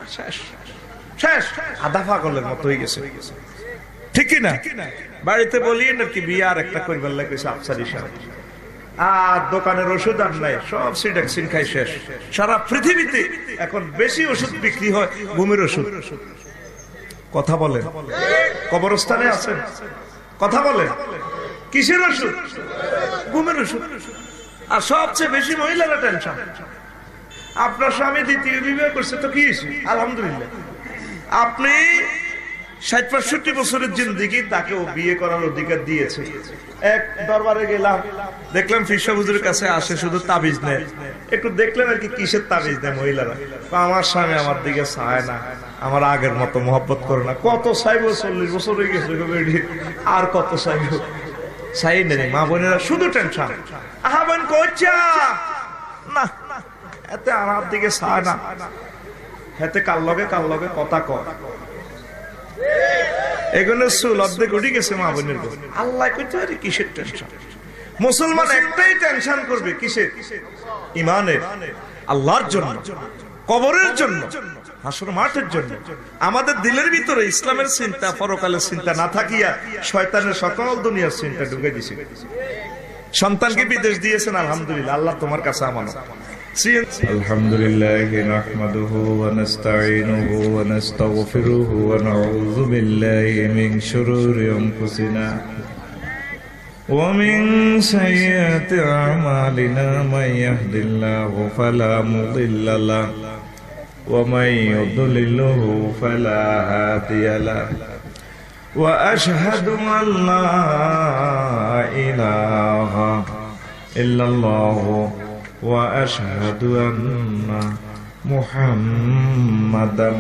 শেষ শেষ আধা পাগলের মতো হয়ে গেছে, ঠিক না? বাড়িতে বলি নাকি বিয়ে আর একটা করবার লাগছে আফসারি সাহেব, আর দোকানের ওষুধ আর নাই, সব সিডাক্সিন খাই শেষ। সারা পৃথিবীতে এখন বেশি ওষুধ বিক্রি হয় ঘুমের ওষুধ। কথা বলেন, কবরস্থানে আছেন, কথা বলেন, কিসের ওষুধ? ঘুমের ওষুধ। আর সবচেয়ে বেশি মহিলারা টেনশন। আপনার স্বামী দ্বিতীয় বিবাহ করছে তো কি হয়েছে? আলহামদুলিল্লাহ। আপনি ৬০-৬৫ বছরের জিন্দেগি তাকে বিয়ে করার অধিকার দিয়েছে। এক দরবারে গেলাম, দেখলাম ফিরসা হুজুরের কাছে আসে শুধু তাবিজ নেয়। একটু দেখলেন আর কি কিসের তাবিজ দেয় মহিলারা। আমার স্বামী আমার দিকে চায় না, আমার আগের মতো মহব্বত করে না। কত চাইব? ৪০ বছর হয়ে গেছে, আর কত চাইব? চাই নেই। মা বোনেরা শুধু টেনশন। আহা বোন কইছা না, এতে আমার দিকে চায় না, হেতে কাল লগে কথা কয়। এগুলো চুল অর্ধেক উঠে গেছে মা বোনের। আল্লাহ কইতে পারে কিসের টেনশন? মুসলমান একটাই টেনশন করবে, কিসের? ইমানের, আল্লাহর জন্য, কবরের জন্য, হাসর মাঠের জন্য। আমাদের দিলের ভিতরে ইসলামের চিন্তা, পরকালের চিন্তা না থাকিয়া শয়তানের সকল দুনিয়ার চিন্তা ঢুকে দিছে। সন্তানকে বিদেশ দিয়েছেন, আলহামদুলিল্লাহ, আল্লাহ তোমার কাছে আমানত। الحمدلله نحمده ونستعينه ونستغفره ونعوذ بالله من شرور أنفسنا ومن سيئات أعمالنا من يهد الله فلا مضل له ومن يضلله فلا هادي له وأشهد أن لا إله إلا الله وأشهد أن محمدا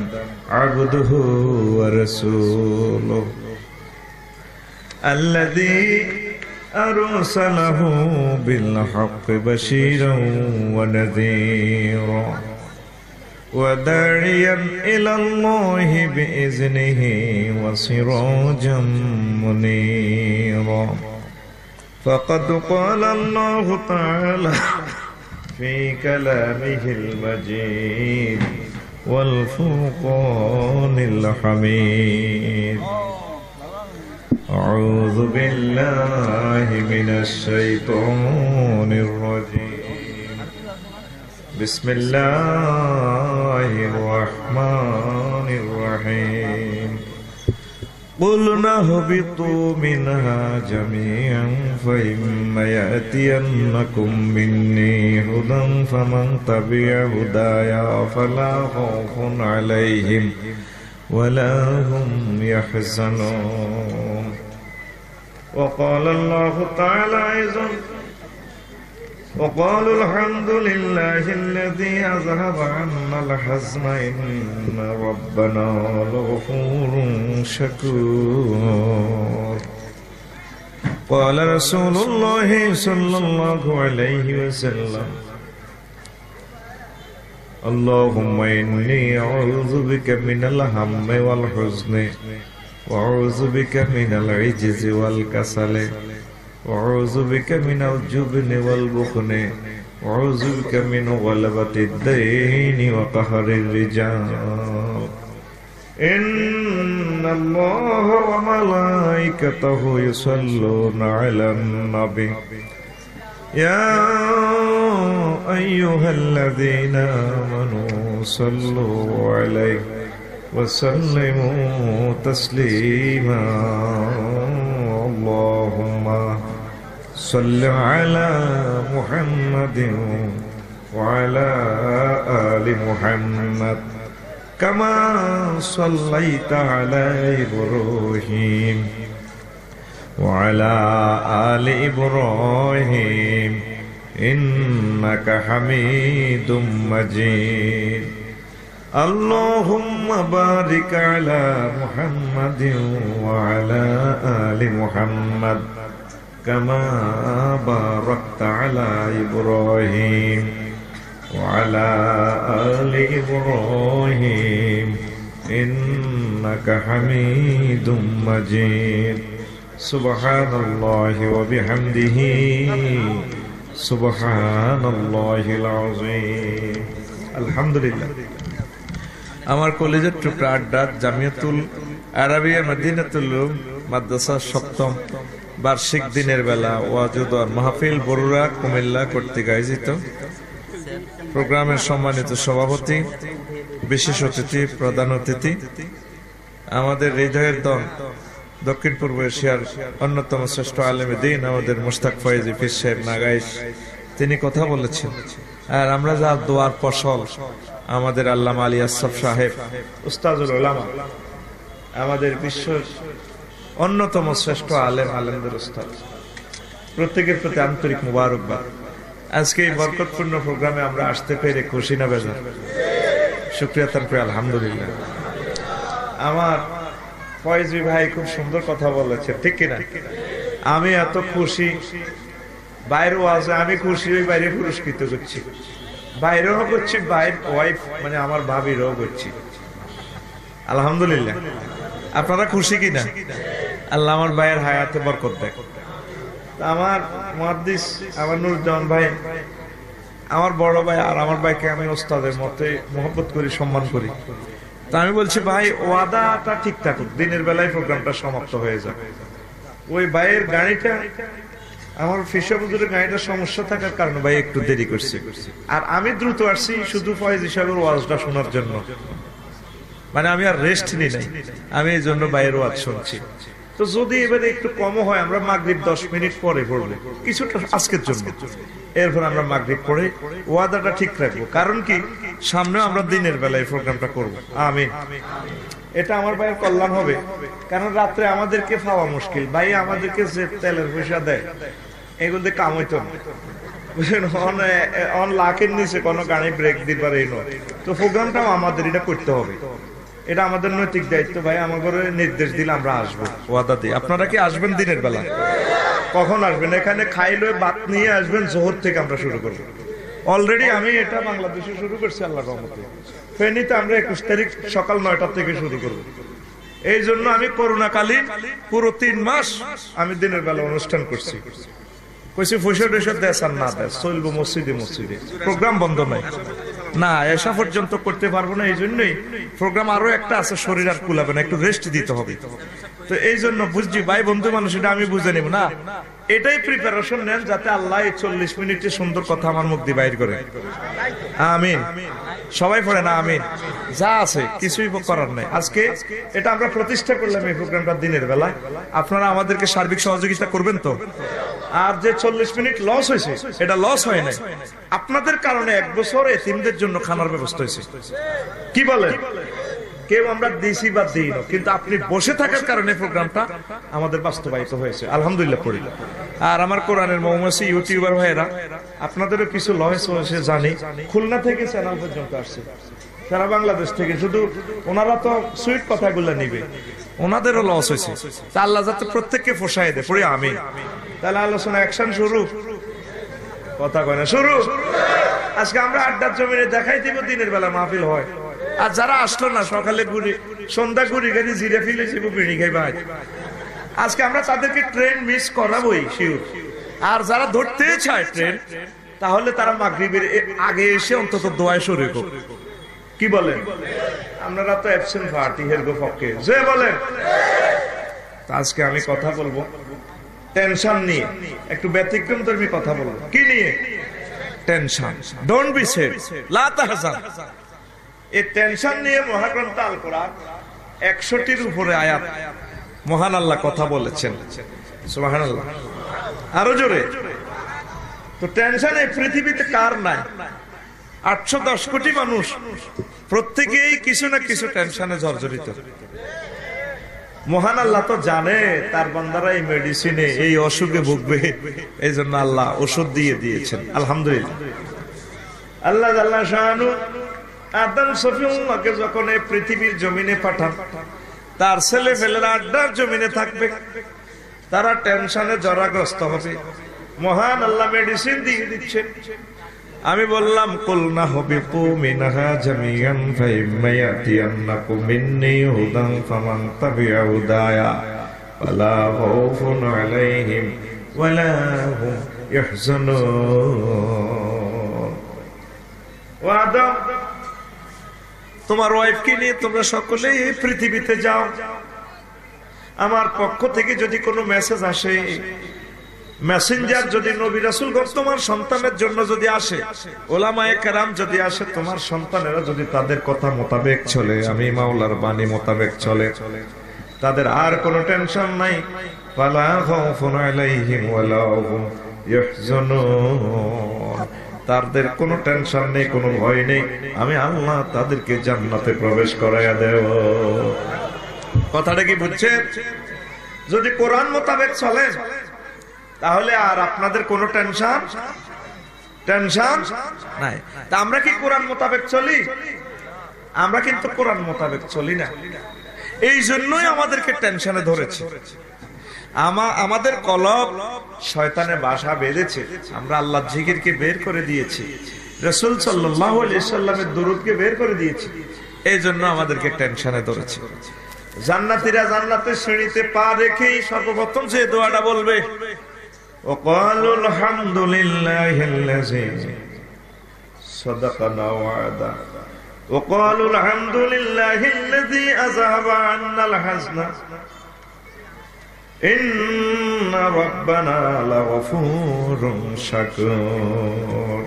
عبده ورسوله الذي أرسله بالحق بشيرا ونذيرا وداعيا إلى الله بإذنه وسراجا منيرا فقد قال الله تعالى في كلامه المجيد والفرقان الحميد أعوذ بالله من الشيطان الرجيم بسم الله الرحمن الرحيم قلنا اهبطوا منها جميعا فإما يأتينكم مني هدى فمن تبع هدايا فلا خوف عليهم ولا هم يحزنون وقال الله تعالى أيضا وقالوا الحمد لله الذي أذهب عنا الحزن إن ربنا لغفور شكور قال رسول الله صلى الله عليه وسلم اللهم إني أعوذ بك من الهم والحزن وأعوذ بك من العجز والكسل وأعوذ بك من الجبن والبخل وأعوذ بك من غلبة الدين وقهر الرجال إن الله وملائكته يصلون على النبي يا أيها الذين آمنوا صلوا عليه وسلموا تسليما اللهم صل على محمد وعلى آل محمد كما صليت على إبراهيم وعلى آل إبراهيم إنك حميد مجيد اللهم بارك على محمد وعلى آل محمد كما باركت على إبراهيم وعلى آل إبراهيم إنك حميد مجيد سبحان الله وبحمده سبحان الله العظيم الحمد لله আমার কলেজের টুকরা আড্ডা জামিয়াতুল আরাবিয়া মদিনাতুল উলুম মাদ্রাসার 7ম বার্ষিক দিনের বেলা ওয়াজুদর মাহফিল বরুড়া কুমিল্লা কর্তৃক আয়োজিত প্রোগ্রামের সম্মানিত সভাপতি, বিশেষ অতিথি, প্রধান অতিথি, আমাদের হৃদয়ের দল দক্ষিণ পূর্ব এশিয়ার অন্যতম শ্রেষ্ঠ আলেম দ্বীন আমাদের মুশতাক ফয়েজি পীর সাহেব নাগাইশ, তিনি কথা বলেছেন। আর আমরা যা দোয়ার ফসল আমাদের আল্লামা আলী আসফ সাহেব উস্তাজুল উলামা, আমাদের বিশ্বের অন্যতম শ্রেষ্ঠ আলেমদের উস্তাদ, প্রত্যেকের প্রতি আন্তরিক মুবারকবাদ। আজকে এই বরকতপূর্ণ প্রোগ্রামে আমরা আসতে পেরে খুশি না বেজার? শুকরিয়া তারপরে আলহামদুলিল্লাহ। আমার ফয়েজি ভাই খুব সুন্দর কথা বলেছে, ঠিক কিনা? আমি এত খুশি, বাইরেও আছে, আমি খুশি হয়ে বাইরে পুরস্কৃত করছি, বাইরেও করছি, বাইর ওয়াইফ মানে আমার ভাবিরও করছি, আলহামদুলিল্লাহ। আপনারা খুশি কিনা? আল্লাহ আমার ভাইয়ের হায়াতে বরকত দেয়। আমার মুহাদ্দিস আমার নুরুজ্জামান ভাই আমার বড় ভাই, আর আমার ভাইকে আমি ওস্তাদের মতে মহব্বত করি, সম্মান করি। তা আমি বলছি ভাই ওয়াদাটা ঠিক থাকুক, দিনের বেলায় প্রোগ্রামটা সমাপ্ত হয়ে যাবে। ওই ভাইয়ের গাড়িটা, আমার ফিসাবুজুরের গাড়িটা সমস্যা থাকার কারণে ভাই একটু দেরি করছে, আর আমি দ্রুত আসছি শুধু ফয়েজ সাহেবের ওয়াজটা শোনার জন্য, মানে আমি আর রেস্ট নিই নাই, আমি এই জন্য ভাইয়ের ওয়াজ শুনছি। তো যদি এবারে একটু কম হয়, আমরা মাগরিব 10 মিনিট পরে পড়বো কিছুটা আজকের জন্য, এরপর আমরা মাগরিব পড়ে ওয়াদাটা ঠিক রাখবো। কারণ কি, সামনেও আমরা দিনের বেলায় প্রোগ্রামটা করব। আমিন। এটা আমার ভাইয়ের কল্যাণ হবে, কারণ রাত্রে আমাদেরকে পাওয়া মুশকিল। ভাই আমাদেরকে যে তেলের পয়সা দেয় এগুলো দিয়ে কাম হইতো না, অন লাখের নিচে কোনো গাড়ি ব্রেক দিবার এই নয়। তো প্রোগ্রামটাও আমাদের এটা করতে হবে, এটা আমাদের নৈতিক দায়িত্ব। ভাই আমার ঘরে নির্দেশ দিলে আমরা আসবো, ওয়াদা দিই। আপনারা কি আসবেন দিনের বেলা? কখন আসবেন? এখানে খাইলে ভাত নিয়ে আসবেন, জোহর থেকে আমরা শুরু করবো। অলরেডি আমি এটা বাংলাদেশে শুরু করছি আল্লাহর রহমতে। ফেনীতে আমরা 21 তারিখ সকাল 9টা থেকে শুরু করবো। এই জন্য আমি করোনাকালীন পুরো 3 মাস আমি দিনের বেলা অনুষ্ঠান করছি। কইছি পয়সা টয়সা দেশার না দেশ চলবো মসজিদে মসজিদে, প্রোগ্রাম বন্ধ নাই না, এসা পর্যন্ত করতে পারবো না। এই জন্যই প্রোগ্রাম আরো একটা আছে, শরীর আর কুলাবে না, একটু রেস্ট দিতে হবে। তো এই জন্য বুঝছি ভাই বন্ধু মানুষ, এটা আমি বুঝে নিব না, এটাই প্রিপারেশন নেন যাতে আল্লাহ এই 40 মিনিটে সুন্দর কথা আমার মুখ দিয়ে বাইর করে। আমিন। সবাই পড়ে না আমিন। যা আছে কিছুই করার নাই। আজকে এটা আমরা প্রতিষ্ঠা করলাম এই প্রোগ্রামটা দিনের বেলা, আপনারা আমাদেরকে সার্বিক সহযোগিতা করবেন তো। আর যে 40 মিনিট লস হয়েছে, এটা লস হয় নাই, আপনাদের কারণে 1 বছর এতিমদের জন্য খানার ব্যবস্থা হয়েছে। কি বলেন? কেউ আমরা দিছি বা দিই না, কিন্তু আপনি বসে থাকার কারণে প্রোগ্রামটা আমাদের বাস্তবায়িত হয়েছে, আলহামদুলিল্লাহ পড়ি। আর আমার কোরআনের মৌমাছি ইউটিউবার ভাইয়েরা, আপনাদেরও কিছু লস হয়েছে জানি, খুলনা থেকে চ্যানেল পর্যন্ত আসছে, সারা বাংলাদেশ থেকে। শুধু ওনারা তো সুইট কথাগুলো নিবে, ওনাদেরও লস হয়েছে। তা আল্লাহ যাতে প্রত্যেককে ফসাই দেয়, পড়ি আমি। তাহলে আলোচনা অ্যাকশন শুরু, কথা কয় না শুরু। আজকে আমরা আড্ডার জমিনে দেখাই দিব দিনের বেলা মাহফিল হয়। আর যারা আসলো না, সকালে ঘুরি সন্ধ্যা ঘুরি গাড়ি জিরে ফিলে যাবো, বিড়ি খাই ভাই। আজকে আমরা তাদেরকে ট্রেন মিস করাবোই শিওর। আর যারা ধরতে চায় ট্রেন, তাহলে তারা মাগরিবের আগে এসে অন্তত দোয়ায় শরীক হোক। কি বলেন? আপনারা তো অ্যাবসেন্ট পার্টি হেরগো পক্ষে যে বলেন। আজকে আমি কথা বলবো টেনশন নিয়ে, একটু ব্যতিক্রম ধর্মী কথা বলবো। কি নিয়ে? টেনশন। ডোন্ট বি স্যাড, লা তাহজান। এই টেনশন নিয়ে মহাগ্রন্থ আল কোরআন 100টির উপরে আয়াত মহান আল্লাহ কথা বলেছেন। সুবহানাল্লাহ। আরো জোরে। তো টেনশন এই পৃথিবীতে কার নাই? 810 কোটি মানুষ, প্রত্যেকেই কিছু না কিছু টেনশনে জর্জরিত। মহান আল্লাহ তো জানে তার বান্দারা এই মেডিসিনে এই অসুখে ভুগবে, এই জন্য আল্লাহ ওষুধ দিয়ে দিয়েছেন, আলহামদুলিল্লাহ। আল্লাহ জাল্লা শাআনু আদম সফিউল্লাহকে যখন এই পৃথিবীর জমিনে পাঠান, তার ছেলে ফেলেরা আড্ডার জমিনে থাকবে, তারা টেনশনে জরাগ্রস্ত হবে। মহান আল্লাহ মেডিসিন দিয়ে দিচ্ছেন। আমি বললাম কুলনা হাবিতু মিনহা জামিআন ফাইম্মা ইয়াতিয়ান্নাকুম মিন্নী হুদান ফামান তাবিআ হুদায়া ফালা খাউফুন আলাইহিম ওয়ালা হুম ইয়াহজানুন। ও আদম, তোমার ওয়াইফকে নিয়ে তোমরা সকলে পৃথিবীতে যাও। আমার পক্ষ থেকে যদি কোনো মেসেজ আসে, মেসেঞ্জার যদি নবী রাসূলগণ তোমার সন্তানের জন্য যদি আসে, ওলামায়ে কেরাম যদি আসে, তোমার সন্তানেরা যদি তাদের কথা মোতাবেক চলে, আমি মাওলার বাণী মোতাবেক চলে, তাদের আর কোনো টেনশন নাই। ফালা খাউফুন আলাইহিম ওয়ালা হুম ইয়াহজানুন, তাদের কোনো টেনশন নেই, কোনো ভয় নেই। আমি আল্লাহ তাদেরকে জান্নাতে প্রবেশ করাইয়া দেব। কথাটা কি বুঝছেন? যদি কোরআন মোতাবেক চলেন তাহলে আর আপনাদের কোনো টেনশন নাই। তা আমরা কি কোরআন মোতাবেক চলি? আমরা কিন্তু কোরআন মোতাবেক চলি না। এই জন্যই আমাদেরকে টেনশনে ধরেছে। আমাদের কলব শয়তানে বাসা বেঁধেছে। আমরা আল্লাহর জিকিরকে বের করে দিয়েছি, রাসূল সাল্লাল্লাহু আলাইহি সাল্লামের দুরূদকে বের করে দিয়েছি। এই জন্য আমাদেরকে টেনশনে ধরেছে। জান্নাতীরা জান্নাতের সিঁড়িতে পা রেখেই সর্বপ্রথম যে দোয়াটা বলবে, وقالوا الحمد لله الذي صدقنا وعده وقالوا الحمد لله الذي أذهب عنا الحزن إن ربنا لغفور شكور।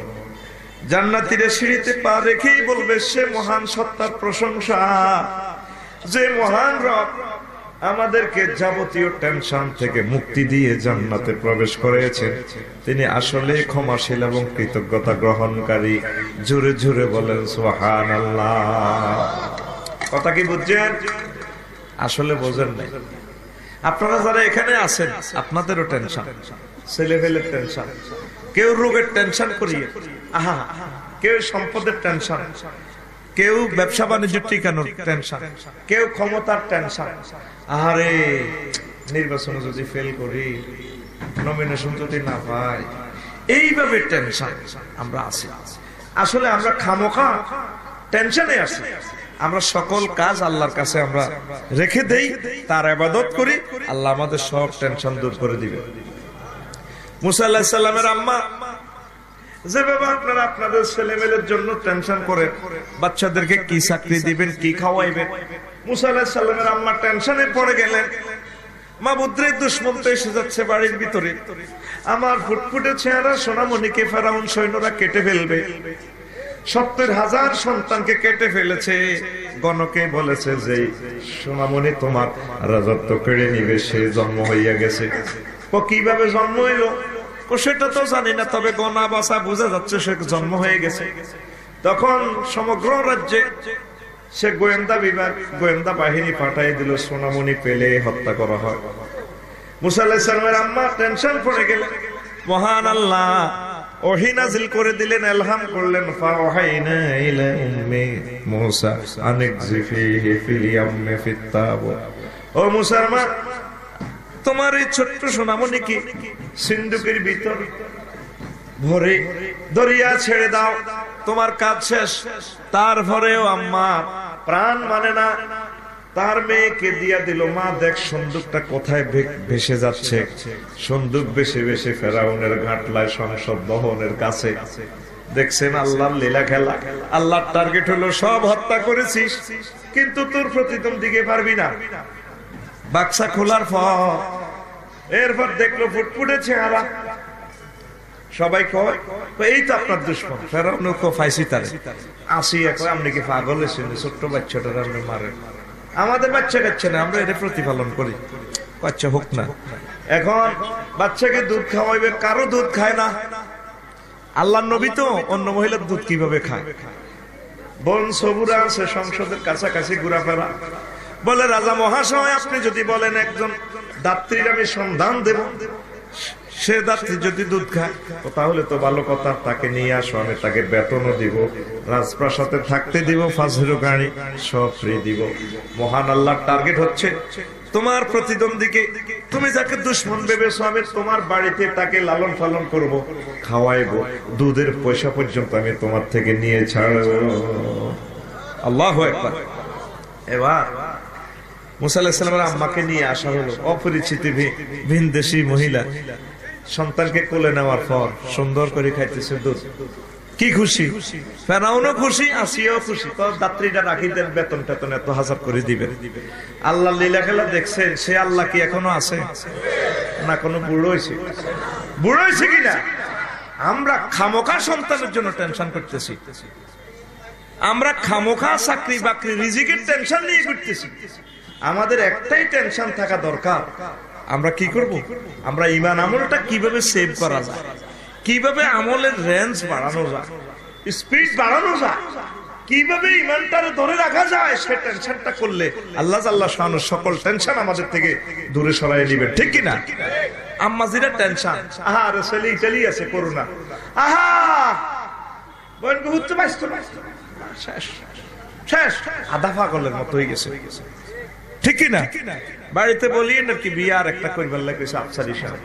জান্নাতীরা সিঁড়িতে পা রেখেই বলবে, সে মহান সত্তার প্রশংসা, যে মহান রব আমাদেরকে যাবতীয় টেনশন থেকে মুক্তি দিয়ে জান্নাতে প্রবেশ করেছেন, তিনি আসলে ক্ষমাশীল এবং কৃতজ্ঞতা গ্রহণকারী। জোরে জোরে বলেন সুবহানাল্লাহ। কথা কি বুঝছেন? আসলে বোঝেন নাই। আপনারা যারা এখানে আছেন, আপনাদেরও টেনশন, ছেলেপেলের টেনশন, কেউ রোগের টেনশন করিয়ে, আহা, কেউ সম্পদের টেনশন, কেউ ব্যবসা বাণিজ্য টিকানোর টেনশন, কেউ ক্ষমতার টেনশন। আরে নির্বাচনে যদি ফেল করি, নমিনেশন যদি না পাই, এইভাবে টেনশন আমরা আছি। আসলে আমরা খামোখা টেনশনে আছি। আমরা সকল কাজ আল্লাহর কাছে আমরা রেখে দেই, তার ইবাদত করি, আল্লাহ আমাদের সব টেনশন দূর করে দিবে। মুসা আলাইহিস সালামের আম্মা যেভাবে আপনারা আপনাদের ছেলেমেয়ের জন্য টেনশন করে, বাচ্চাদেরকে কি চাকরি দিবেন, কি খাওয়াইবেন, মুসা আলাইহিস সালামের আম্মা টেনশনে পড়ে গেলেন। মাবুদরে দুশমন তো এসে যাচ্ছে বাড়ির ভিতরে, আমার ফুটফুটে চেহারা সোনামণিকে ফেরাউন সৈন্যরা কেটে ফেলবে। 70,000 সন্তানকে কেটে ফেলেছে। গণকে বলেছে যে সোনামণি তোমার রাজত্ব কেড়ে নিবে, সে জন্ম হইয়া গেছে। ও কিভাবে জন্ম হইল সেটা তো জানি না, তবে গনা বাসা বোঝা যাচ্ছে সে জন্ম হয়ে গেছে। তখন সমগ্র রাজ্যে সে গোয়েন্দা বিভাগ, গোয়েন্দা বাহিনী পাঠিয়ে দিল, সোনামণি পেলে হত্যা করা হয়। মুসা আলাইহিস সালামের আম্মা টেনশন পড়ে গেলেন। মহান আল্লাহ ওহী নাযিল করে দিলেন, ইলহাম করলেন, ফাওহাইনা ইলা উম্মি মুসা আনকযিফিহি ফিল ইয়ামমি ফিত তাবুত। ও মুসার মা, তোমার এই ছোট্ট সোনামণিকে সিন্ধুকের ভিতর ভরে দরিয়া ছেড়ে দাও, তোমার কাজ শেষ। তারপরেও আম্মা প্রাণ মানে না, তার মেয়েকে দিয়া দিল। মা দেখ সন্দুকটা কোথায় ভেসে যাচ্ছে। সন্দুক ভেসে ভেসে ফেরাউনের ঘাটলায় সংসদ ভবনের কাছে। দেখছেন আল্লাহর লীলা খেলা। আল্লাহর টার্গেট হলো সব হত্যা করেছিস, কিন্তু তোর প্রতিদ্বন্দ্বীকে পারবি না। বাক্সা খোলার পর এরপর দেখলো ফুটফুটে চেহারা। সবাই কয় এই তো আপনার দুশমন। ফেরাউন ফাইসি তারে আসিয়া কয়, আপনি কি পাগল হয়েছেন? ছোট্ট বাচ্চাটার আপনি মারেন? আমাদের বাচ্চা কাচ্চা না, আমরা এটা প্রতিপালন করি, বাচ্চা হোক না। এখন বাচ্চাকে দুধ খাওয়াইবে, কারো দুধ খায় না। আল্লাহর নবী তো অন্য মহিলার দুধ কিভাবে খায়? বোন সবুরা আছে সংসদের কাছাকাছি ঘোরাফেরা, বলে রাজা মহাশয়, আপনি যদি বলেন একজন দাত্রীর আমি সন্ধান দেব, সে দাত্রী যদি দুধ খায় তাহলে তো ভালো কথা, তাকে নিয়ে আসো, আমি তাকে বেতনও দিব, রাজপ্রাসাদে থাকতে দিব, ফাজরো গাড়ি সব ফ্রি দিব। মহান আল্লাহর টার্গেট হচ্ছে তোমার প্রতিদ্বন্দ্বীকে, তুমি যাকে দুশমন ভেবেছো, আমি তোমার বাড়িতে তাকে লালন পালন করব, খাওয়াইবো, দুধের পয়সা পর্যন্ত আমি তোমার থেকে নিয়ে ছাড়বো। আল্লাহু আকবার। এবার মুসা আলাইহিস সালামের আম্মাকে নিয়ে আসা হলো, অপরিচিত ভিনদেশী মহিলা। সন্তানকে কোলে নেওয়ার পর সুন্দর করে খাইতেছে দুধ। কি খুশি, ফেরাউনও খুশি, আসিয়াও খুশি। যাত্রীটা রাখি দেন, বেতন টেতন এত হাজার করে দিবেন। আল্লাহ লীলা খেলা দেখছেন, সে আল্লাহ কি এখনো আছে না? কোনো বুড়ো হয়েছে, বুড়ো হয়েছে কিনা? আমরা খামোখা সন্তানের জন্য টেনশন করতেছি, আমরা খামোখা চাকরি বাকরি রিজিকের টেনশন নিয়ে করতেছি। আমাদের একটাই টেনশন থাকা দরকার, আমরা কি করব? আমরা ঈমান আমলটা কিভাবে সেভ করা যায়, কিভাবে আমলের রেঞ্জ বাড়ানো যায়, স্পিড বাড়ানো যায়, কিভাবে ঈমানটারে ধরে রাখা যায়, সে টেনশনটা করলে আল্লাহ জাল্লা শানুর সকল টেনশন আমাদের থেকে দূরে সরাই নিবে। ঠিক কিনা? আম্মাজিরা টেনশন, আহা ছেলে ইটালি আছে করোনা, আহা বোন ঘুরতে পারছো না, শেষ শেষ, আধা পাগলের মতো হয়ে গেছে। ঠিক কিনা? বাড়িতে বলি নাকি বিয়ে আর একটা করবার লাগছে আফসারি সাহেব,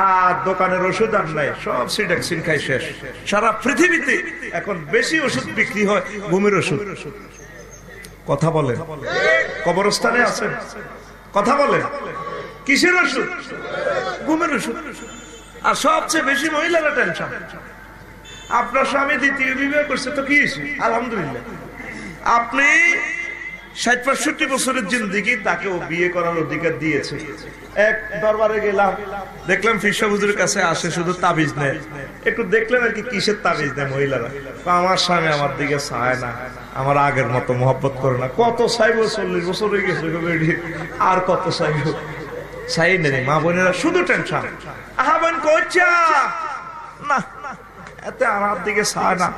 আর দোকানের ওষুধ আর নাই, সব সিডাক্সিন খাই শেষ। সারা পৃথিবীতে এখন বেশি ওষুধ বিক্রি হয় ঘুমের ওষুধ। কথা বলেন, কবরস্থানে আছেন, কথা বলেন, কিসের ওষুধ? ঘুমের ওষুধ। আর সবচেয়ে বেশি মহিলারা টেনশন। আপনার স্বামী দ্বিতীয় বিবাহ করছে তো কি হয়েছে? আলহামদুলিল্লাহ। আপনি ৬০-৬৫ বছরের জিন্দেগি তাকে ও বিয়ে করার অধিকার দিয়েছে। এক দরবারে গেলাম, দেখলাম ফিরসা হুজুরের কাছে আসে, শুধু তাবিজ নেয়। একটু দেখলেন আর কি কিসের তাবিজ নেয় মহিলারা। আমার স্বামী আমার দিকে চায় না, আমার আগের মতো মহব্বত করে না। কত চাইব? ৪০ বছর হয়ে গেছে, আর কত চাইব? চাই নেই। মা বোনেরা শুধু টেনশন, আহা বোন কইছা না, এতে আমার দিকে চায় না,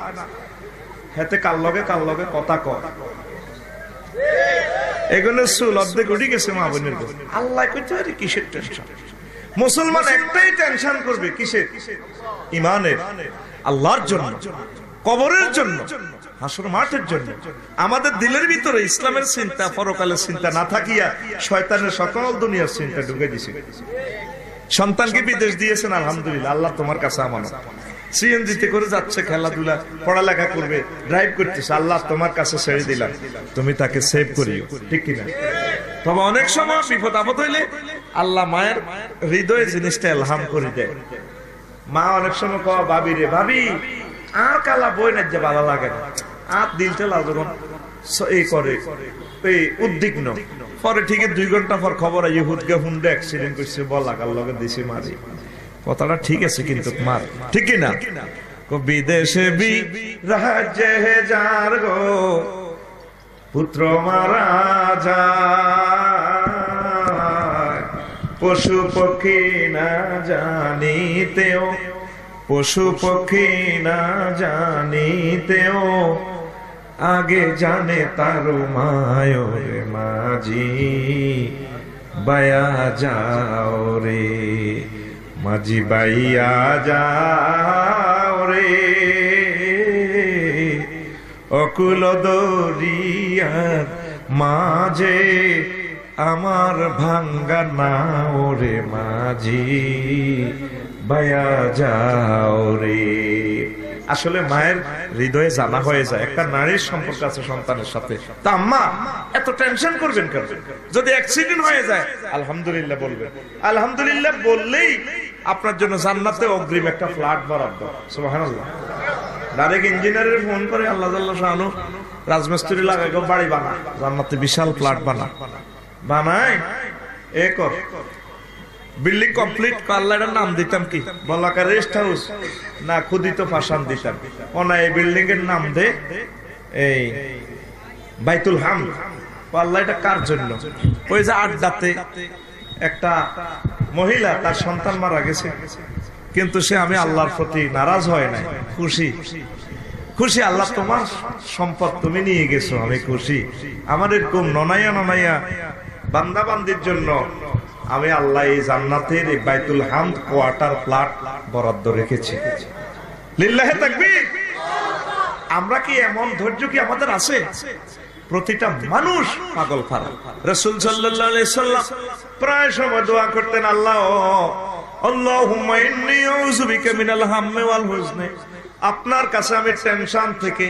এতে কার লগে কথা কয়, এগুলো চুল অর্ধেক উঠে গেছে মা বোনের। আল্লাহ কইতে পারে কিসের টেনশন? মুসলমান একটাই টেনশন করবে, কিসের? ঈমানের, আল্লাহর জন্য, কবরের জন্য, হাসর মাঠের জন্য। আমাদের দিলের ভিতরে ইসলামের চিন্তা, পরকালের চিন্তা না থাকিয়া শয়তানের সকল দুনিয়ার চিন্তা ঢুকে দিছে। সন্তানকে বিদেশ দিয়েছেন, আলহামদুলিল্লাহ, আল্লাহ তোমার কাছে আমানত। সিএনজিতে করে যাচ্ছে, খেলাধুলা পড়ালেখা করবে, ড্রাইভ করতেছে, আল্লাহ তোমার কাছে ছেড়ে দিলাম, তুমি তাকে সেভ করিও। ঠিক কিনা? তবে অনেক সময় বিপদ আপদ হইলে আল্লাহ মায়ের হৃদয়ে জিনিসটা এলহাম করে দেয়। মা অনেক সময় কয়, ভাবি রে ভাবি, আর কালা বই না যে ভালো লাগে না, আর দিলটা যখন এই করে এই উদ্বিগ্ন, পরে ঠিক 2 ঘন্টা পর খবর আই হুদকে হুন্ডে অ্যাক্সিডেন্ট করছে, বলা কার লগে দিছে মারি। কথাটা ঠিক আছে কিন্তু মার, ঠিক কিনা? বিদেশে বি রাজ্যে যার গো পুত্র মারা যায়, পশু পক্ষী না জানিতেও, পশু পক্ষী না জানিতেও আগে জানে তার মায়রে মাঝি, বায়া যাও রে মাঝি, বাইয়া যাও রে অকুল দরিয়ার মাঝে আমার ভাঙ্গা নাও রে মাঝি, বায়া যাও রে। আসলে মায়ের হৃদয়ে জানা হয়ে যায়, একটা নারীর সম্পর্ক আছে সন্তানের সাথে। তা আম্মা এত টেনশন করবেন কেন? যদি অ্যাক্সিডেন্ট হয়ে যায় আলহামদুলিল্লাহ বলবেন, আলহামদুলিল্লাহ বললেই আপনার জন্য জান্নাতে অগ্রিম একটা ফ্ল্যাট বরাদ্দ। সুবহানাল্লাহ। ডাইরেক্ট ইঞ্জিনিয়ারের ফোন করে আল্লাহ জাল্লা শানু রাজমিস্ত্রি লাগাই বাড়ি বানা, জান্নাতে বিশাল ফ্ল্যাট বানায় এ কর, বিল্ডিং কমপ্লিট করলে নাম দিতাম কি? বলাকা রেস্ট হাউস না খুদিত ফাসান দিতাম। ওনা এই বিল্ডিং এর নাম দে এই বাইতুল হামদ। আল্লাহ এটা কার জন্য? ওই যে আড্ডাতে একটা মহিলা, তার সন্তান মারা গেছে, কিন্তু সে আমি আল্লাহর প্রতি নারাজ হয় নাই, খুশি খুশি। আল্লাহ তোমার সম্পদ তুমি নিয়ে গেছো, আমি খুশি। আমার এরকম ননাইয়া বান্দা বান্দির জন্য আমি আল্লাহ এই জান্নাতের এই বাইতুল হামদ কোয়ার্টার ফ্ল্যাট বরাদ্দ রেখেছি। লিল্লাহে তাকবীর। আমরা কি এমন ধৈর্য কি আমাদের আছে? প্রতিটা মানুষ পাগল ফারা। রাসূল সাল্লাল্লাহু আলাইহি সাল্লাম প্রায় সময় দোয়া করতেন, আল্লাহ আল্লাহুম্মা ইন্নী আউযু বিকা মিনাল হাম্মি ওয়াল হুজনি। আপনার কাছে আমি টেনশন থেকে,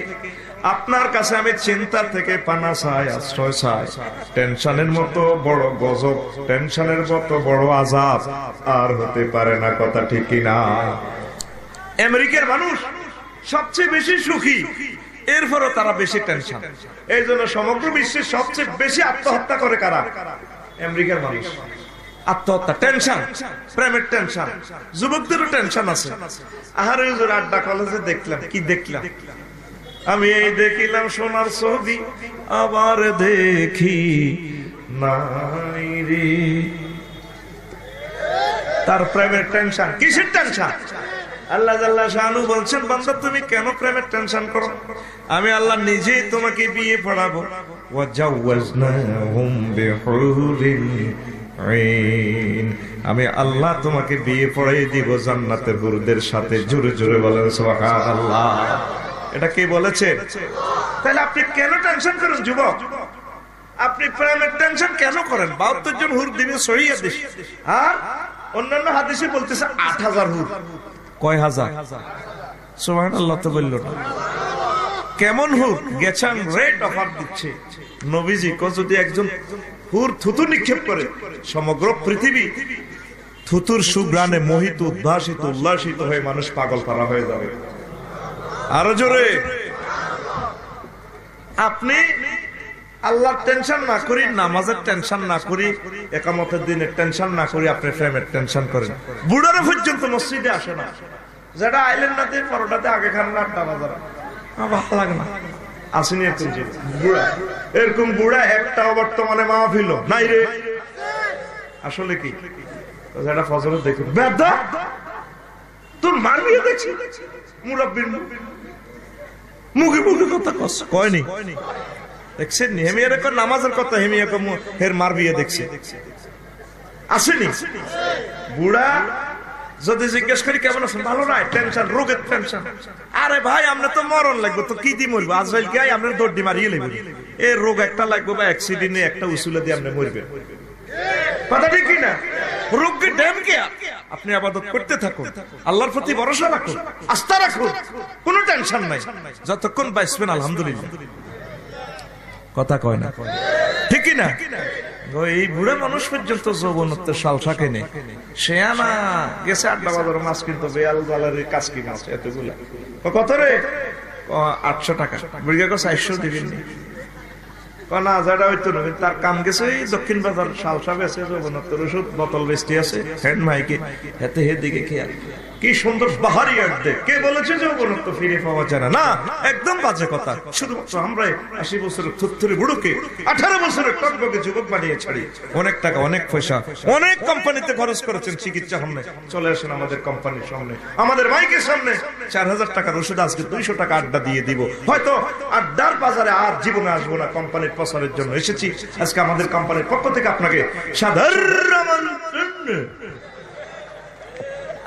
আপনার কাছে আমি চিন্তা থেকে পানা চাই, আশ্রয় চাই। টেনশনের মতো বড় গজব, টেনশনের মতো বড় আযাব আর হতে পারে না। কথা ঠিক কিনা? আমেরিকার মানুষ সবচেয়ে বেশি সুখী, এরপরও তারা বেশি টেনশন। এই জন্য সমগ্র বিশ্বের সবচেয়ে বেশি আত্মহত্যা করে কারা? আমেরিকার মানুষ। আত্মহত্যা, টেনশন, প্রেমের টেনশন, যুবকদেরও টেনশন আছে। আহারে হুজুর আড্ডা কলেজে দেখলাম, কি দেখলাম? আমি এই দেখিলাম সোনার ছবি, আবার দেখি নাই রে। তার প্রেমের টেনশন। কিসের টেনশন? আল্লাহ জাল্লা শানু বলছেন, বান্দা তুমি কেন প্রেমের টেনশন করো? আমি আল্লাহ নিজেই তোমাকে বিয়ে পড়াবো। ওয়াজাওয়াজনাহুম বিহুরিন আইন, আমি আল্লাহ তোমাকে বিয়ে পড়াই দিব জান্নাতের হুরদের সাথে। জোরে জোরে বলেন সুবহানাল্লাহ। এটা কে বলেছে? তাহলে আপনি কেন টেনশন করেন যুবক? আপনি প্রেমের টেনশন কেন করেন? 72 জন হুর দিবে সহিহ হাদিস, আর অন্যান্য হাদিসে বলতেছে 8000 হুর। কয় হাজার? সুবহানাল্লাহ তো বলল না। কেমন হুর? গেছান রেট অফার দিচ্ছে নবীজি। যদি একজন হুর থুতু নিক্ষেপ করে, সমগ্র পৃথিবী থুতুর সুগ্রানে মোহিত, উদ্ভাসিত, উল্লাসিত হয়ে মানুষ পাগল করা হয়ে যাবে। আরো জোরে। আপনি আল্লাহর টেনশন না করি, নামাজের টেনশন না করি, একামতের দিনের টেনশন না করি, আপনি প্রেমের টেনশন করেন। বুড়ারা পর্যন্ত মসজিদে আসে না, যেটা আইলেন না দিয়ে পরোটাতে আগে খান না, আড্ডা বাজার ভালো লাগে না। আসেনি এরকম বুড়া? এরকম বুড়া একটাও বর্তমানে মাহফিল নাই রে। আসলে কি যেটা ফজরের দেখুন বেদা তোর মারবি দেখছি, মুরব্বীর মুখে মুখে কথা কয়নি, দেখছেন হেমিয়া রেখো নামাজের কথা, হেমিয়া হের মারবিয়ে দেখছি। আসেনি বুড়া? যদি জিজ্ঞেস করি কেমন আছেন, ভালো নাই, টেনশন, রোগের টেনশন। আরে ভাই আমরা তো মরণ লাগবো, তো কি দিয়ে মরবো? আজরাইল কে আপনার দৌড়ি মারিয়ে লেবেন। এই রোগ একটা লাগবে বা অ্যাক্সিডেন্টে একটা উসুলে দিয়ে আপনি মরবেন। কথা ঠিক কিনা? রোগকে ড্যাম কে? আপনি আবাদত করতে থাকুন, আল্লাহর প্রতি ভরসা রাখুন, আস্থা রাখুন, কোনো টেনশন নাই। যতক্ষণ বাঁচবেন আলহামদুলিল্লাহ। কথা কয় না, ঠিক কিনা? এই বুড়া মানুষ পর্যন্ত যৌবনত্বের সালসা কেনে, সে আনা গেছে আড্ডা বাজার মাছ কিনতো, বেয়াল জালের কাজ কি মাছ এতগুলা। কত রে? 800 টাকা। বুড়িয়া 400 দিবেন না, যারা হইতো না, তার কাম গেছে দক্ষিণ বাজার সালসা বেছে, যৌবনত্বের ওষুধ বোতল বেচতে আছে, হ্যান্ড মাইকে হেতে হে দিকে খেয়াল। কি সুন্দর বাহারি আড্ডে। কে বলেছে যৌবনত্ব ফিরে পাওয়া যায় না? একদম বাজে কথা। শুধুমাত্র আমরা 80 বছরের থুরথুরি বুড়োকে 18 বছরের টকবকে যুবক বানিয়ে ছাড়ি। অনেক টাকা, অনেক পয়সা, অনেক কোম্পানিতে খরচ করেছেন চিকিৎসা সামনে। চলে আসেন আমাদের কোম্পানির সামনে, আমাদের মাইকের সামনে। 4000 টাকার ওষুধ আজকে 200 টাকা আড্ডা দিয়ে দিব। হয়তো আড্ডার বাজারে আর জীবনে আসবো না, কোম্পানির প্রচারের জন্য এসেছি। আজকে আমাদের কোম্পানির পক্ষ থেকে আপনাকে সাধারণ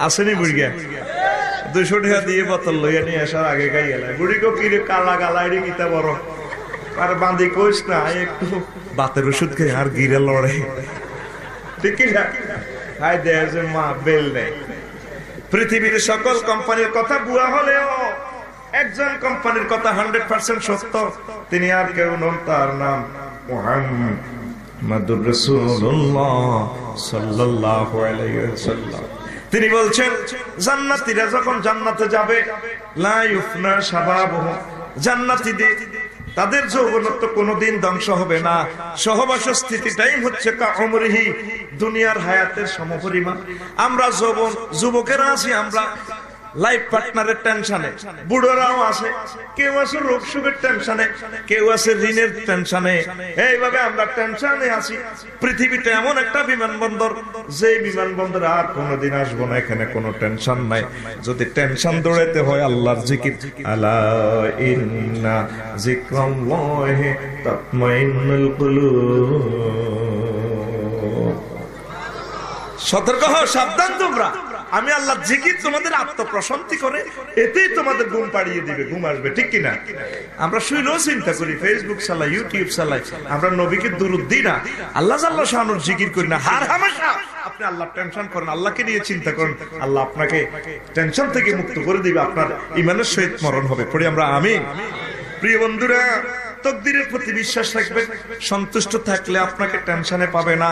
আসেনি বুড়িয়া 200 টাকা দিয়ে বোতল লইয়া নিয়ে আসার আগে গাই গেল। বুড়িকে কিরে কালা গালাইরে কিতা বড় আর বাঁধি কইস না, একটু বাতের ওষুধ খেয়ে আর গিরে লড়ে, ঠিক না? হাই দেয় যে মা বেল নেই। পৃথিবীর সকল কোম্পানির কথা বুয়া হলেও একজন কোম্পানির কথা 100% সত্য। তিনি আর কেউ নন, তার নাম মুহাম্মাদুর রাসূলুল্লাহ সাল্লাল্লাহু আলাইহি ওয়াসাল্লাম। তিনি বলছেন জান্নাতীরা যখন জান্নাতে যাবে, লা ইউফনা শাবাবুহুম, জান্নাতীদের তাদের যৌবনত্ব কোনোদিন ধ্বংস হবে না। সহবাস স্থিতিটাই হচ্ছে কা উমরিহি, দুনিয়ার হায়াতের সমপরিমাণ। আমরা যুবকেরা আছি, আমরা লাইফ পার্টনারের টেনশনে, বুড়োরাও আছে, কেউ আছে রোগ সুখের টেনশনে, কেউ আছে ঋণের টেনশনে। এইভাবে আমরা টেনশনে আছি। পৃথিবীতে এমন একটা বিমানবন্দর, যে বিমানবন্দরে আর কোনোদিন আসবো না, এখানে কোনো টেনশন নাই। যদি টেনশন দৌড়াইতে হয় আল্লাহর জিকির, আলা ইন্না যিকরাল্লাহি তাতমাইন্নুল কুলুব। সতর্ক হও, সাবধান তোমরা। আমি আল্লাহ জিকির তোমাদের আত্মপ্রশান্তি করে, এতেই তোমাদের ঘুম পাড়িয়ে দিবে, ঘুম আসবে, ঠিক কিনা? আমরা শুইলেও চিন্তা করি, ফেসবুক চালাই, ইউটিউব চালাই, আমরা নবীকে দুরূদ দিই না, আল্লাহ জাল্লা শানুর জিকির করি না। হার হামেশা আপনি আল্লাহ টেনশন করেন, আল্লাহকে নিয়ে চিন্তা করেন, আল্লাহ আপনাকে টেনশন থেকে মুক্ত করে দিবে, আপনার ইমানের সহিত মরণ হবে। পড়ি আমরা আমিন। প্রিয় বন্ধুরা, তকদিরের প্রতি বিশ্বাস রাখবেন, সন্তুষ্ট থাকলে আপনাকে টেনশনে পাবে না।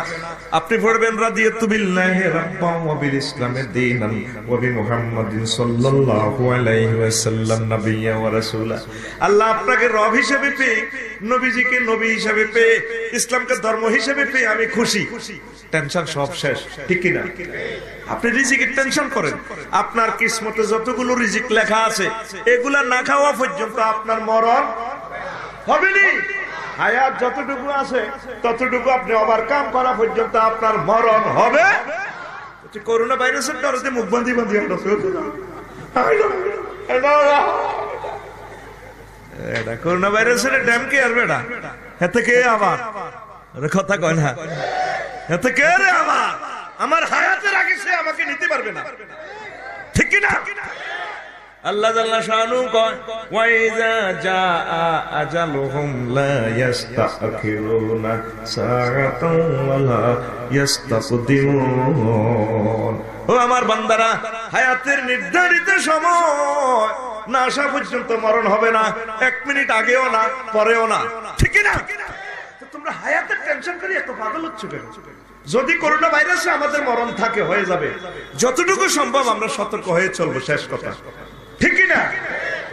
আপনি পড়বেন রাদিয়াতু বিল্লাহি রাব্বান ওয়া বিল ইসলামি দীনান ওয়া বি মুহাম্মাদিন সাল্লাল্লাহু আলাইহি ওয়াসাল্লাম নাবিয়্যান ওয়া রাসূলা। আল্লাহ আপনাকে রব হিসেবে পেয়ে, নবীজিকে নবী হিসেবে পেয়ে, ইসলামকে ধর্ম হিসেবে পেয়ে আমি খুশি। টেনশন সব শেষ, ঠিক কি না? আপনি রিজিকের টেনশন করেন, আপনার কিসমতে যতগুলো রিজিক লেখা আছে এগুলা না খাওয়া পর্যন্ত আপনার মরণ হবে না। হায়াত যতটুকু আছে ততটুকু আপনি ওভারকাম করা পর্যন্ত আপনার মরণ হবে। করোনা ভাইরাসের ডরে মুখ বন্ধি বন্ধি করোনা ভাইরাসের ড্যাম কে আর বেটা এতে কে আবার কথা কয় না, এতে কে রে আবার আমার হায়াতের আগে সে আমাকে নিতে পারবে না, ঠিক কি না? আল্লাহ জাল্লা শানু কয় ওয়া ইযা জাআ আজালুহুম লা ইস্তাখিরুনা সাআতান ওয়া লা ইস্তাকদিমুন। ও আমার বান্দারা, হায়াতের নির্ধারিত সময় না আসা পর্যন্ত মরণ হবে না, 1 মিনিট আগেও না পরেও না, ঠিক কি না? তো তোমরা হায়াতের টেনশন করে এত পাগল হচ্ছ কেন? যদি করোনা ভাইরাসে আমাদের মরণ থাকে হয়ে যাবে, যতটুকু সম্ভব আমরা সতর্ক হয়ে চলবো, শেষ কথা, ঠিক না?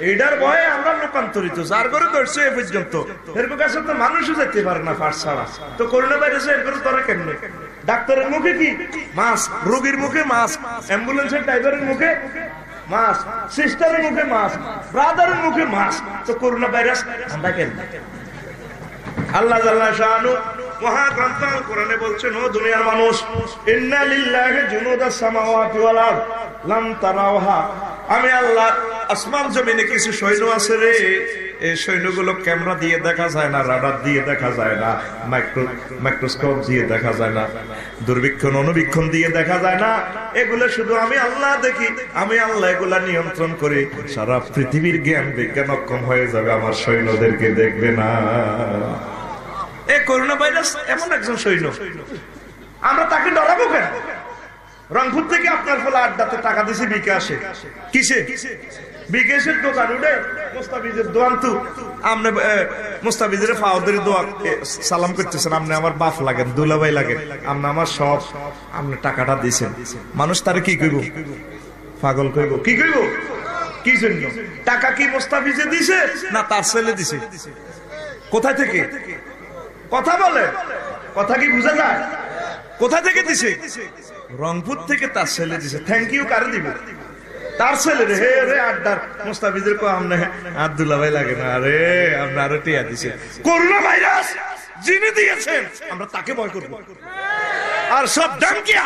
এটার ভয়ে আমরা লোকান্তরিত, যার করে ধরছে এ পর্যন্ত এর কাছে তো মানুষও যেতে পারে না ফাঁস ছাড়া। তো করোনা ভাইরাসে এর করে ধরে কেমনে? ডাক্তারের মুখে কি মাস্ক, রোগীর মুখে মাস্ক, অ্যাম্বুলেন্সের ড্রাইভারের মুখে মাস্ক, সিস্টারের মুখে মাস্ক, ব্রাদারের মুখে মাস্ক, তো করোনা ভাইরাস আমরা কেন? আল্লাহ জাল্লা শানু মহাগ্রন্থ আল কোরআনে বলছেন, ও দুনিয়ার মানুষ, ইন্না লিল্লাহি জুনুদাস সামাওয়াতি ওয়াল আরদ লাম তারাওহা। আমি আল্লাহ আসমান জমিনে কিছু সৈন্য আছে রে, এই সৈন্যগুলো ক্যামেরা দিয়ে দেখা যায় না, রাডার দিয়ে দেখা যায় না, মাইক্রোস্কোপ দিয়ে দেখা যায় না, দূরবীক্ষণ অনুবীক্ষণ দিয়ে দেখা যায় না, এগুলো শুধু আমি আল্লাহ দেখি। আমি আল্লাহ এগুলা নিয়ন্ত্রণ করি। সারা পৃথিবীর জ্ঞান বিজ্ঞান অক্ষম হয়ে যাবে, আমার সৈন্যদেরকে দেখবে না। এই করোনা ভাইরাস এমন একজন সৈন্য, আমরা তাকে ডরাবো কেন? রংপুর থেকে আপনার ফলে আড্ডাতে টাকা দিছি বিকাশে, কিসে? বিকাশের দোকান উঠে মুস্তাফিজের দোয়ান্তু আপনি মুস্তাফিজের ফাওদের দোয়া সালাম করতেছেন, আপনি আমার বাপ লাগেন, দুলাভাই লাগেন, আপনি আমার সব, আপনি টাকাটা দিছেন। মানুষ তারে কি কইব? পাগল কইব। কি কইব? কি জন্য? টাকা কি মুস্তাফিজে দিছে না তার ছেলে দিছে? কোথায় থেকে কথা বলে? কথা কি বোঝা যায়? কোথা থেকে দিছে? রংপুর থেকে তার ছেলে দিছে। থ্যাংক ইউ কারে দিব? তার ছেলে রে। হে রে আড্ডার মুস্তাফিজের কো আমনে আব্দুল্লাহ ভাই লাগে না রে, আপনি আরো টিয়া দিছে। করোনা ভাইরাস যিনি দিয়েছেন আমরা তাকে ভয় করব, আর সব ডাঙ্কিয়া,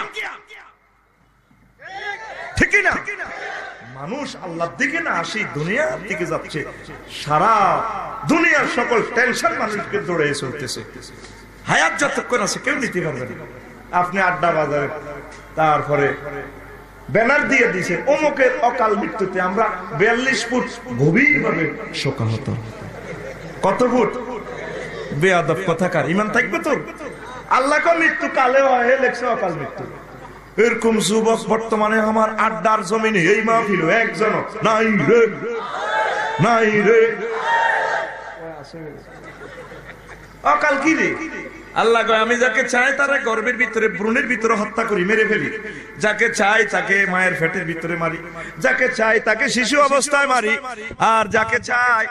ঠিক না? মানুষ আল্লাহর দিকে না আসি দুনিয়ার দিকে যাচ্ছে। সারা দুনিয়ার সকল টেনশন মানুষকে দৌড়ে চলতেছে। হায়াত যতক্ষণ আছে কেউ নিতে পারবে না। আপনি আড্ডা বাজারে তারপরে ব্যানার দিয়ে দিছে অমুকের অকাল মৃত্যুতে আমরা 42 ফুট গভীর ভাবে শোকাহত। কত ফুট? বেয়াদব কথাকার, ইমান থাকবে তোর? আল্লাহ কো মৃত্যু কালে হয়, লেখছে অকাল মৃত্যু। এরকম যুবক বর্তমানে আমার আড্ডার জমিনে এই মাহফিল একজন নাই রে, নাই রে। অকাল কি রে? আল্লাহ কয় আমি যাকে চাই তারা গর্ভের ভিতরে ভ্রূণের ভিতরে হত্যা করি, মেরে ফেলি। যাকে চাই তাকে মায়ের পেটের ভিতরে মারি, যাকে চাই তাকে শিশু অবস্থায় মারি, আর যাকে চাই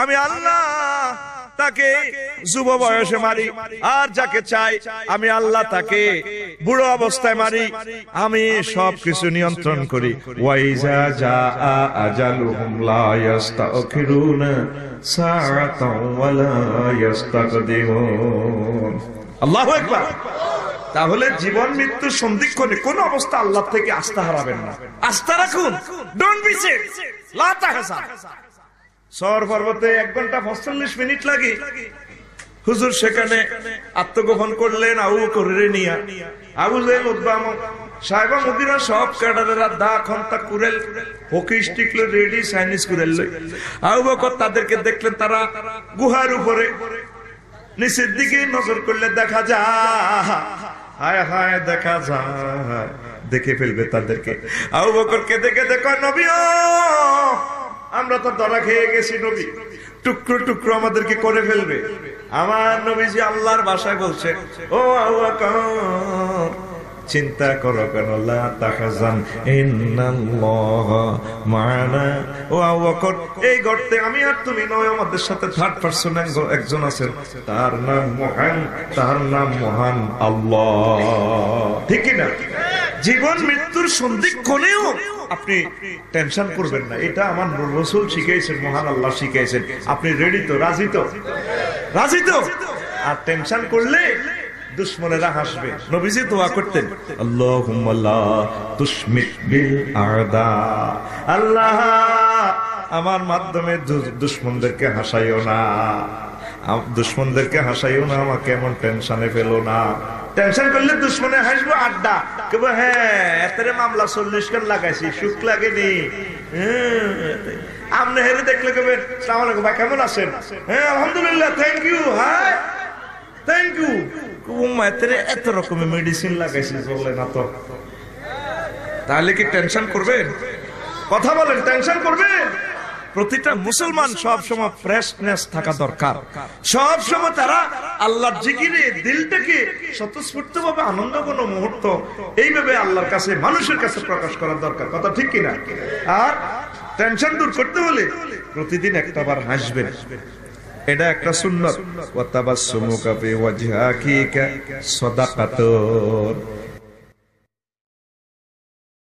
আমি আল্লাহ তাকে যুব বয়সে মারি, আর যাকে চাই আমি আল্লাহ তাকে বুড়ো অবস্থায় মারি। আমি সবকিছু নিয়ন্ত্রণ করি। ওয়াইজা জাআ আজালুহুম লা ইস্তাখিরুনা সাআতান ওয়া লা ইস্তাকদিমুন। আল্লাহু আকবার। তাহলে জীবন মৃত্যু সন্ধিক্ষণে কোন অবস্থা আল্লাহ থেকে আস্থা হারাবেন না। আস্থা রাখুন, ডোন্ট বি সিক, লা তাহজান। সর পর্বতে 1 ঘন্টা 45 মিনিট লাগে। হুজুর সেখানে আত্মগোপন করলেন আবু বকরের নিয়া। আবু জাহেল উতবা সাহেবা মুদিরা সব ক্যাডারেরা দা খন্তা কুরেল হকি স্টিকলে রেডি চাইনিজ কুরেল লই। আবু বকর তাদেরকে দেখলেন তারা গুহার উপরে, নিচের দিকে নজর করলে দেখা যায়, হায় হায় দেখা যায়, দেখে ফেলবে তাদেরকে। আবু বকরকে দেখে দেখো নবী, আমরা তো ধরা খেয়ে গেছি নবী। টুকরো টুকরো আমাদেরকে করে ফেলবে। আমার নবীজি আল্লাহর ভাষায় বলছে, ও আবু বকর চিন্তা করো কেন, লা তাহজান ইন্নাল্লাহা মা'ানা। ও আবু বকর এই গর্তে আমি আর তুমি নয়, আমাদের সাথে থার্ড পারসন একজন আছেন, তার নাম মহান আল্লাহ। ঠিক না? জীবন মৃত্যুর সন্ধিক্ষণেও আপনি টেনশন করবেন না, এটা আমার রাসূল শিখাইছেন, মহান আল্লাহ শিখাইছেন। আপনি রেডি তো, রাজি তো? রাজি তো? আর টেনশন করলে দুশমনেরা হাসবে। নবীজি দোয়া করতেন, আল্লাহুম্মা লা তুশমিত বিল আ'দা, আল্লাহ আমার মাধ্যমে দুশমনদেরকে হাসাইও না, দুশমনদেরকে হাসাইও না, আমাকে এমন টেনশনে ফেলো না। টেনশন করলে দুশমনে হাসবো, আড্ডা কেবল, হ্যাঁ এত মামলা 40 খান লাগাইছি, সুখ লাগেনি। আপনি হেরে দেখলে কেবেন, আসসালামু আলাইকুম ভাই কেমন আছেন? হ্যাঁ আলহামদুলিল্লাহ, থ্যাংক ইউ, হ্যাঁ থ্যাংক ইউ। এত রকমের মেডিসিন লাগাইছি, চললে না তো। তাহলে কি টেনশন করবেন? কথা বলেন, টেনশন করবেন? প্রতিটা মুসলমান সব সময় ফ্রেশনেস থাকা দরকার। সব সময় তারা আল্লাহর জিকিরে দিলটাকে স্বতঃস্ফূর্ত ভাবে আনন্দ কোন মুহূর্ত এইভাবে আল্লাহর কাছে, মানুষের কাছে প্রকাশ করা দরকার। কথা ঠিক কিনা? আর টেনশন দূর করতে হলে প্রতিদিন একটাবার হাসবেন, এটা একটা সুন্নাত। ওয়া তাবাসসুমুকা ফি ওয়াজহিকা সাদাকাতুন।